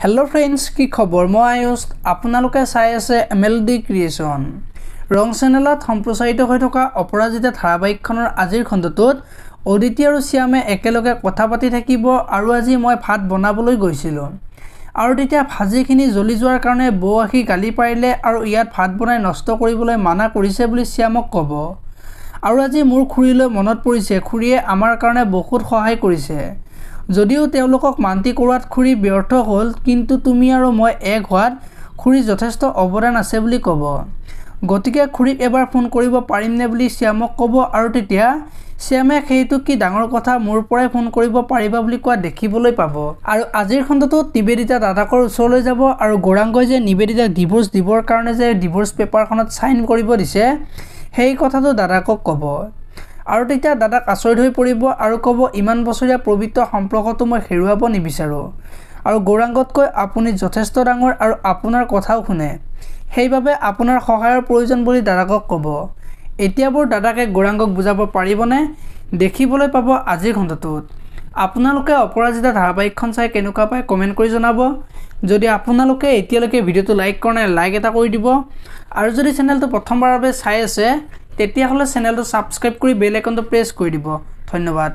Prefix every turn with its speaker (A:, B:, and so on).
A: Hello friends की खबर मैं आयुष आपनालोके चाই আছে MLD क्रिएशन रंग चेनेলত सम्प्रचारित হৈ থকা অপৰাজিতা ধাৰাবাহিকখনৰ আজিৰ খণ্ডটোত অদিতি আৰু শ্যামে একেলগে কথা পাতি থাকিব আৰু আজি মই ভাত বনাবলৈ গৈছিলোঁ আৰু তেতিয়া ভাজিখিনি জ্বলি যোৱাৰ কাৰণে বৌ আহি গালি পাৰিলে আৰু ইয়াত ভাত বনাই নষ্ট কৰিবলৈ মানা কৰিছে বুলি শ্যামক ক'ব আৰু আজি মোৰ খুৰীলৈ মনত পৰিছে খুৰীয়ে আমাৰ কাৰণে বহুত সহায় কৰিছে যদিও তেওঁলোকক মান্তি কৰোৱাত খুৰী ব্যৰ্থ হ'ল কিন্তু তুমি আৰু মই এক হোৱাত খুৰী যথেষ্ট অৱদান আছে বুলি ক'ব গতিকে খুৰীক এবাৰ ফোন কৰিব পাৰিমনে বুলি শ্যামক ক'ব আৰু তেতিয়া শ্যামে সেইটো কি ডাঙৰ কথা মোৰ পৰাই ফোন কৰিব পাৰিবা বুলি কোৱা দেখিবলৈ পাব আৰু আজিৰ খণ্ডটোত নিবেদিতা দাদাকৰ ওচৰলৈ যাব আৰু গৌৰাংগই যে নিবেদিতাক ডিভোৰ্স দিবৰ কাৰণে যে ডিভোৰ্স পেপাৰখনত সাইন কৰিব দিছে সেই কথাটো দাদাকক ক'ব আৰু তেতিয়া দাদাক আচৰিত হৈ পৰিব আৰু ক'ব ইমান বছৰীয়া পবিত্ৰ সম্পৰ্কটো মই হেৰুৱাব নিবিচাৰো আৰু গৌৰাংগতকৈ আপুনি যথেষ্ট ডাঙৰ আৰু আপোনাৰ কথাও শুনে সেইবাবে আপোনাৰ সহায়ৰ প্ৰয়োজন বুলি দাদাকক ক'ব এতিয়াবোৰ দাদাকে গৌৰাংগক বুজাব পাৰিবনে দেখিবলৈ পাব আজিৰ খণ্ডটোত আপোনালোকে অপৰাজিতা ধাৰাবাহিকখন চাই কেনেকুৱা পায় কমেন্ট কৰি জনাব যদি আপোনালোকে এতিয়ালৈকে ভিডিওটো লাইক কৰা নাই লাইক এটা কৰি দিব আৰু যদি চেনেলটো প্ৰথমবাৰৰ বাবে চাই আছে তেতিয়াহ'লে চেনেলটো সাবস্ক্ৰাইব কৰি বেল আইকনটো প্ৰেছ কৰি দিব ধন্যবাদ।